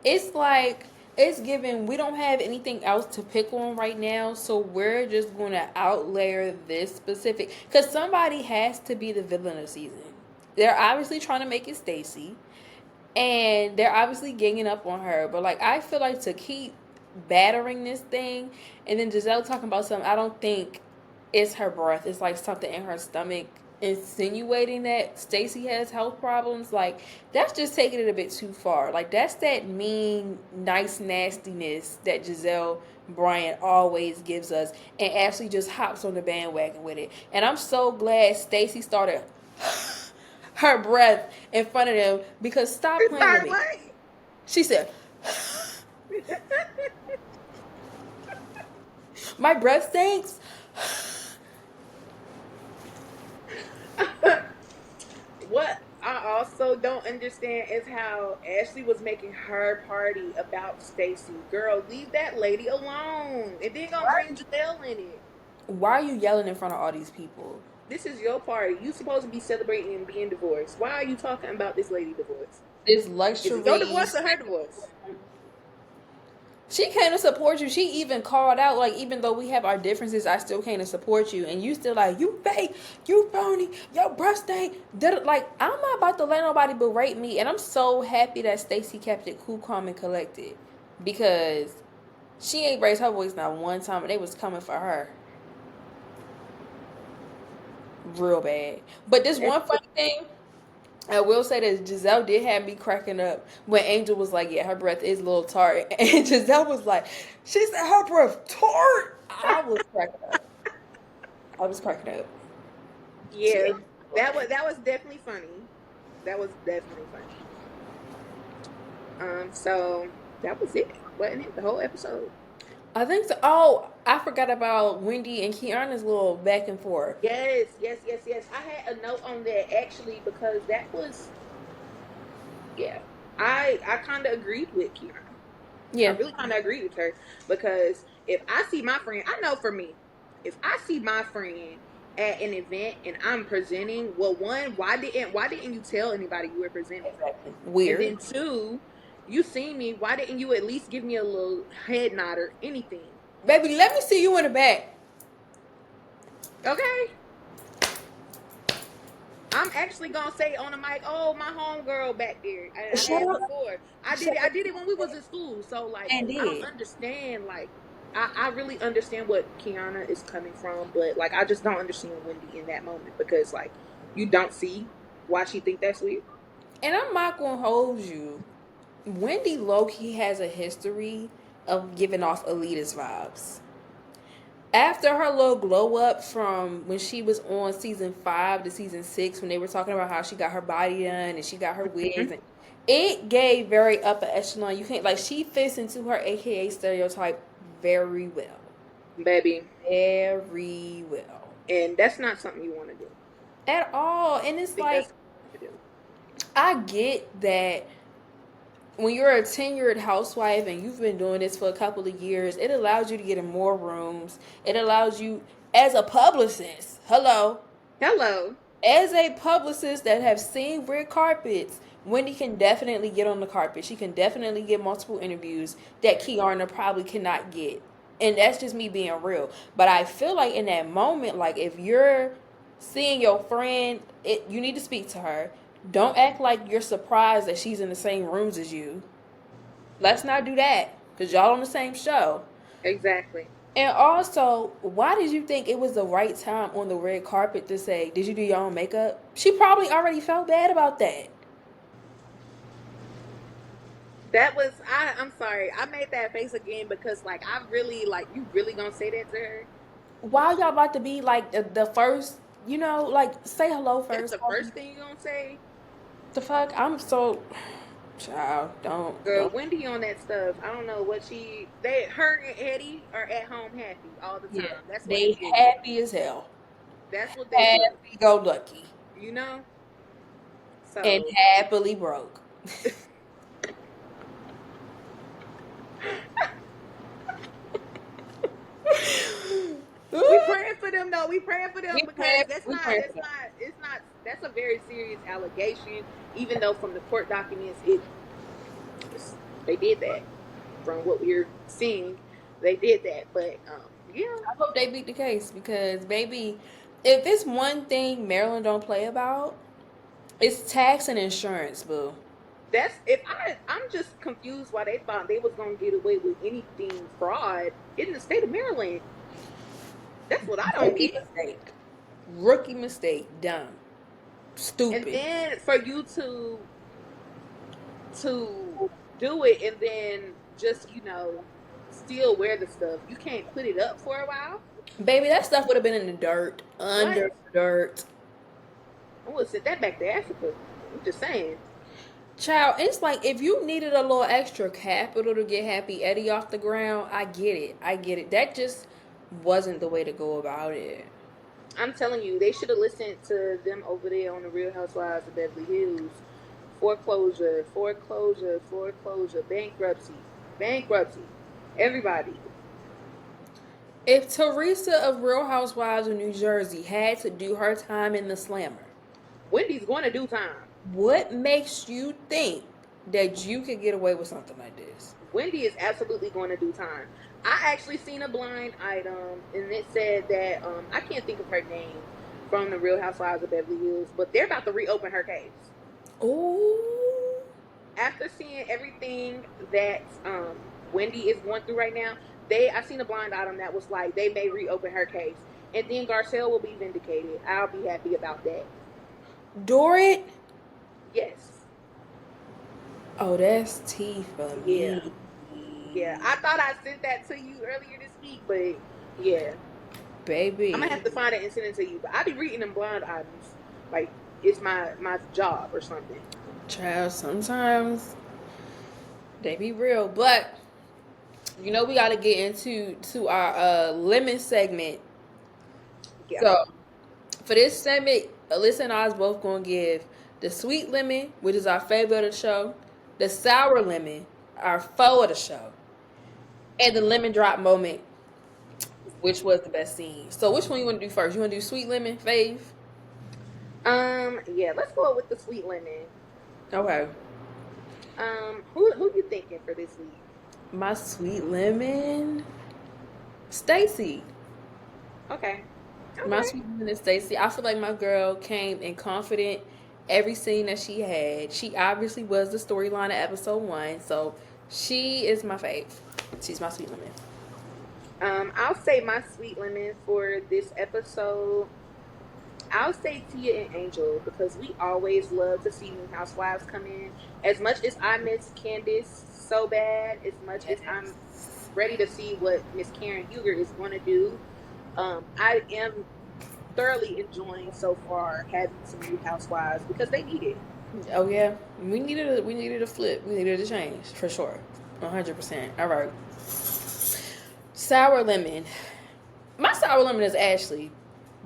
It's like it's given we don't have anything else to pick on right now, so we're just gonna outlayer this specific because somebody has to be the villain of the season. They're obviously trying to make it Stacy, and they're obviously ganging up on her. But like I feel like to keep battering this thing, and then Giselle talking about something, I don't think it's her breath. It's like something in her stomach insinuating that Stacy has health problems. Like that's just taking it a bit too far. Like that's that mean, nice nastiness that Giselle Bryant always gives us, and Ashley just hops on the bandwagon with it. And I'm so glad Stacy started her breath in front of them because stop It's playing with not me. right. She said, my breath stinks. What I also don't understand is how Ashley was making her party about Stacy. Girl, leave that lady alone. And then gonna bring Giselle in it. Why are you yelling in front of all these people? This is your party. You supposed to be celebrating and being divorced. Why are you talking about this lady divorce? This Is it your luxury. divorce or her divorce? She came to support you. She even called out, like, even though we have our differences, I still came to support you. And you still like, you fake, you phony, your breast stink. Like, I'm not about to let nobody berate me. And I'm so happy that Stacey kept it cool, calm, and collected. Because she ain't raised her voice not one time, and they was coming for her. Real bad. But this one funny thing, I will say that Giselle did have me cracking up when Angel was like, yeah, her breath is a little tart. And Giselle was like, she said her breath tart. I was cracking up. I was cracking up. Yeah, that was definitely funny. That was definitely funny. So that was it, wasn't it? The whole episode. I think so. Oh, I forgot about Wendy and Kiana's little back and forth. Yes, yes, yes, yes. I had a note on that actually because that was yeah. I kind of agreed with Kiana. I Yeah. really kind of agreed with her because if I see my friend, I know for me, if I see my friend at an event and I'm presenting, well, one, why didn't you tell anybody you were presenting? Exactly. And Weird. then two, you seen me, why didn't you at least give me a little head nod or anything? Baby, let me see you in the back. Okay. I'm actually gonna say on the mic, oh my homegirl back there. I Shut have up. before. I did Shut it. I up. did it when we was in school. So like, And I don't did. understand. Like, I really understand what Kiana is coming from, but like, I just don't understand Wendy in that moment because like, you don't see why she think that's weird. And I'm not going to hold you. Wendy Loki has a history of giving off elitist vibes. After her little glow up from when she was on season 5 to season 6, when they were talking about how she got her body done and she got her wigs, Mhm. and it gave very upper echelon. You can't like she fits into her AKA stereotype very well, Baby, very well and that's not something you want to do. at all. And I it's think like that's what you do. I get that when you're a tenured housewife and you've been doing this for a couple of years, it allows you to get in more rooms. It allows you, as a publicist, hello, Hello. As a publicist that have seen red carpets, Wendy can definitely get on the carpet. She can definitely get multiple interviews that Kiana probably cannot get. And that's just me being real. But I feel like in that moment, like if you're seeing your friend, you need to speak to her. Don't act like you're surprised that she's in the same rooms as you. Let's not do that because y'all on the same show. Exactly. And also, why did you think it was the right time on the red carpet to say, "Did you do your own makeup?" She probably already felt bad about that. That was I'm sorry. I made that face again because like I really like you really gonna say that to her? Why y'all about to be like the first, like say hello That's first? the first thing you gonna say? The fuck? I'm so child, Girl, don't. Wendy on that stuff. I don't know what her and Eddie are at home happy all the Yeah. time. That's what They it's giving. happy as hell. That's what they do. Happy go lucky. You know? And So happily broke. we praying for them though. We praying for them because We praying for them. it's not that's a very serious allegation. Even though from the court documents they did that. From what we're seeing, they did that. But yeah. I hope they beat the case because baby, if it's one thing Maryland don't play about, it's tax and insurance, boo. That's I'm just confused why they thought they was gonna get away with anything fraud in the state of Maryland. That's what I don't Rookie get. mistake. Rookie mistake. Dumb. And Stupid. then for you to do it and then just still wear the stuff, you can't put it up for a while. Baby, that stuff would have been in the dirt. What? Under the dirt. I would send that back to Africa. I'm just saying. Child, it's like if you needed a little extra capital to get Happy Eddie off the ground, I get it. I get it. That just wasn't the way to go about it. I'm telling you, they should have listened to them over there on the Real Housewives of Beverly Hills. Foreclosure, foreclosure, foreclosure, bankruptcy, bankruptcy. Everybody. If Teresa of Real Housewives of New Jersey had to do her time in the slammer, Wendy's going to do time. what makes you think that you could get away with something like this? Wendy is absolutely going to do time. I actually seen a blind item, and it said that I can't think of her name from the Real Housewives of Beverly Hills, but they're about to reopen her case. Ooh. After seeing everything that Wendy is going through right now, I seen a blind item that was like they may reopen her case, and then Garcelle will be vindicated. I'll be happy about that. Dorit? Yes. Oh, that's tea for Yeah. me. Yeah. I thought I sent that to you earlier this week, but yeah. Baby. I'm gonna have to find it and send it to you. But I be reading them blind items. Like it's my job or something. Child, sometimes they be real. But we gotta get into our lemon segment. Yeah. So for this segment, Alyssa and I is both gonna give the sweet lemon, which is our favorite of the show, the sour lemon, our foe of the show, and the lemon drop moment, which was the best scene. So which one you want to do first? You want to do sweet lemon, fave? Yeah, let's go with the sweet lemon. Okay. Who you thinking for this week? My sweet lemon, Stacy. Okay. My sweet lemon is Stacy. I feel like my girl came in confident every scene that she had. She obviously was the storyline of episode 1, so she is my fave. She's my sweet lemon. I'll say my sweet lemon for this episode. I'll say Tia and Angel because we always love to see new housewives come in. As much as I miss Candace so bad, as much as I'm ready to see what Miss Karen Huger is going to do, I am thoroughly enjoying so far having some new housewives because they need it. Oh yeah, we needed a flip. We needed a change for sure, 100%. All right. Sour lemon. My sour lemon is Ashley.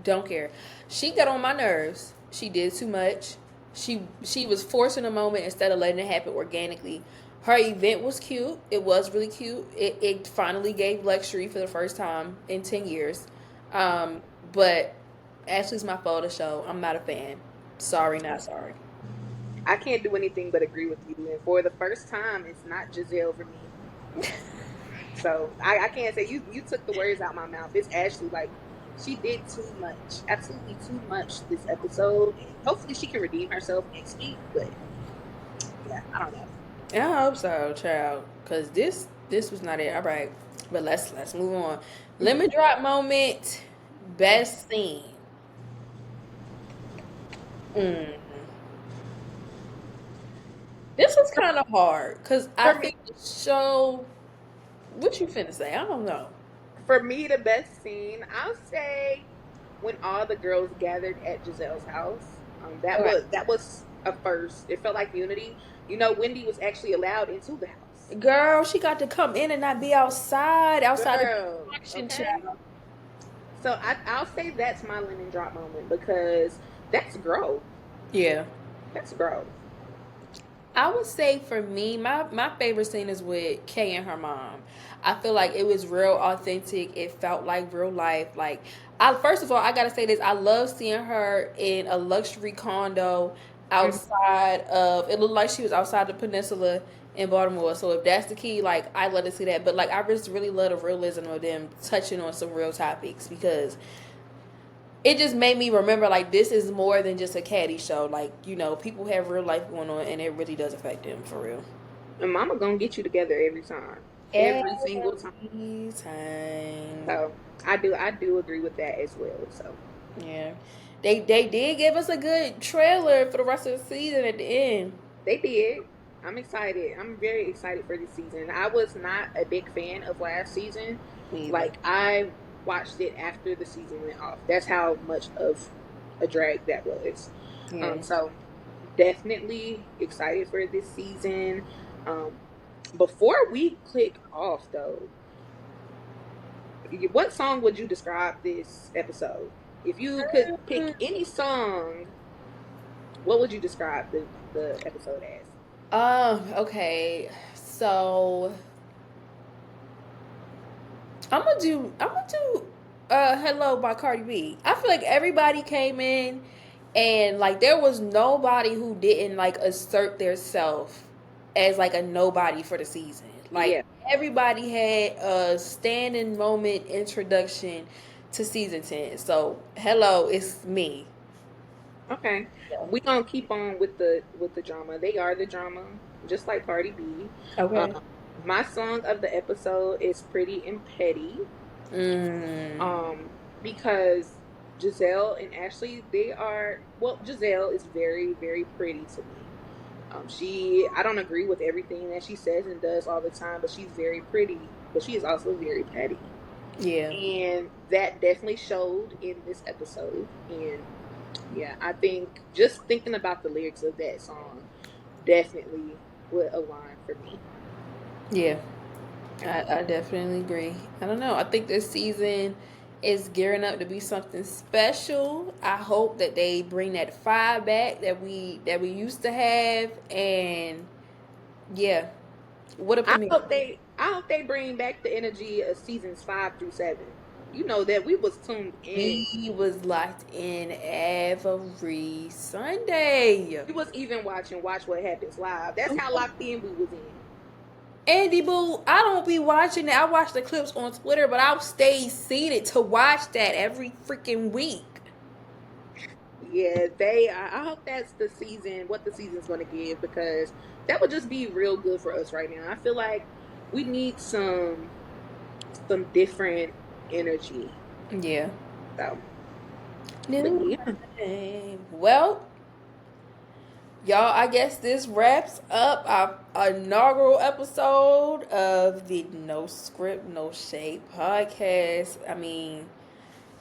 Don't care. She got on my nerves. She did too much. She was forcing a moment instead of letting it happen organically. Her event was cute. It was really cute. It finally gave luxury for the first time in 10 years. But Ashley's my foe of the show. I'm not a fan. Sorry, not sorry. I can't do anything but agree with you. And for the first time, it's not Giselle for me. So I can't say you took the words out my mouth. It's Ashley. Like, she did too much, absolutely too much this episode. And hopefully she can redeem herself next week. But yeah, I don't know. I hope so, child. Cause this was not it. All right, but let's move on. Lemon drop moment. Best scene. Mm. This was kind of hard because I For me, think the show. What you finna say? I don't know. for me, the best scene, I'll say, when all the girls gathered at Giselle's house. That Okay. was a first. It felt like unity. You know, Wendy was actually allowed into the house. Girl, she got to come in and not be outside the Girl, action, okay. child. So I'll say that's my lemon drop moment because that's growth. Yeah. That's growth. I would say for me, my favorite scene is with Kay and her mom. I feel like it was real authentic. It felt like real life. Like, I first of all, I gotta say this. I love seeing her in a luxury condo Mhm. outside of. It looked like she was outside the peninsula in Baltimore. So if that's the key, like, I love to see that. But like, I just really love the realism of them touching on some real topics because it just made me remember like this is more than just a caddy show. Like, people have real life going on and it really does affect them for real. And Mama gonna get you together every time, every single time. Every time. So I do agree with that as well. So Yeah. They did give us a good trailer for the rest of the season at the end. they did. I'm excited. I'm very excited for this season. I was not a big fan of last season. Me either. Like, I watched it after the season went off. That's how much of a drag that was. Yeah. So definitely excited for this season. Um, before we click off though, what song would you describe this episode? If you could pick any song, what would you describe the episode as? Okay. So I'm gonna do Hello by Cardi B. I feel like everybody came in and like there was nobody who didn't like assert their self as like a nobody for the season. Like Yeah. everybody had a standing moment introduction to season 10. So Hello is me. Okay. Yeah. We gonna keep on with the drama. They are the drama, just like Cardi B. Okay. My song of the episode is Pretty and Petty. Mm. Because Giselle and Ashley, they are, well, Giselle is very, very pretty to me. I don't agree with everything that she says and does all the time, but she's very pretty, but she is also very petty. Yeah. And that definitely showed in this episode. And yeah, I think just thinking about the lyrics of that song definitely would align for me. Yeah. I definitely agree. I don't know. I think this season is gearing up to be something special. I hope that they bring that fire back that we used to have, and yeah, what up to me? I hope they bring back the energy of seasons 5 through 7. You know that we was tuned in. We was locked in every Sunday. We was even watching Watch What Happens Live. That's how locked in we was in. Andy Boo, I don't be watching it. I watch the clips on Twitter, but I'll stay seated to watch that every freaking week. Yeah, they. I hope that's the season. What the season's going to give, because that would just be real good for us right now. I feel like we need some different energy. Yeah. So, but New yeah, name. Well, y'all, I guess this wraps up our inaugural episode of the No Script, No Shape podcast. I mean,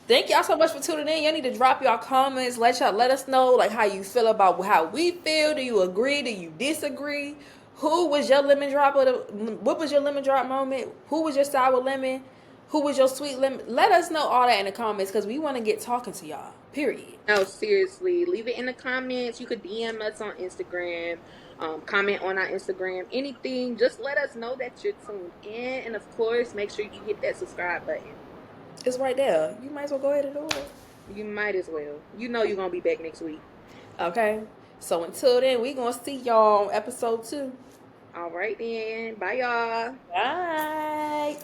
thank y'all so much for tuning in. Y'all need to drop y'all comments. Let us know like how you feel about how we feel. Do you agree? Do you disagree? Who was your lemon drop what was your lemon drop moment? Who was your sour lemon? Who was your sweet lemon? Let us know all that in the comments because we want to get talking to y'all. Period. no, seriously, leave it in the comments. You could DM us on Instagram, comment on our Instagram, anything. Just let us know that you're tuned in, and of course, make sure you hit that subscribe button. It's right there. You might as well go ahead and do it. You might as well. You know you're gonna be back next week. Okay. So until then, we gonna see y'all on episode 2. All right then. Bye y'all. Bye.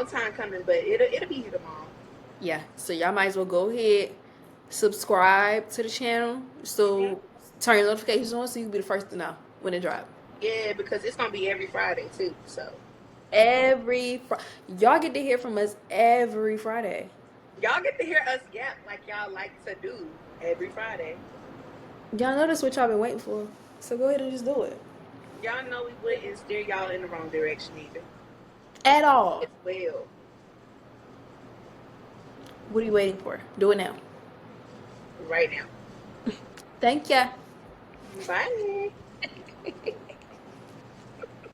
Time coming, but it'll be here tomorrow. Yeah. So y'all might as well go ahead, subscribe to the channel. So turn your notifications on so you can be the first to know when it drops. Yeah, because it's gonna be every Friday too. So Y'all get to hear from us every Friday. y'all get to hear us yap like y'all like to do every Friday. Y'all know that's what y'all been waiting for. So go ahead and just do it. Y'all know we wouldn't steer y'all in the wrong direction either. At all. As well. What are you waiting for? Do it now. Right now. Thank ya. Bye.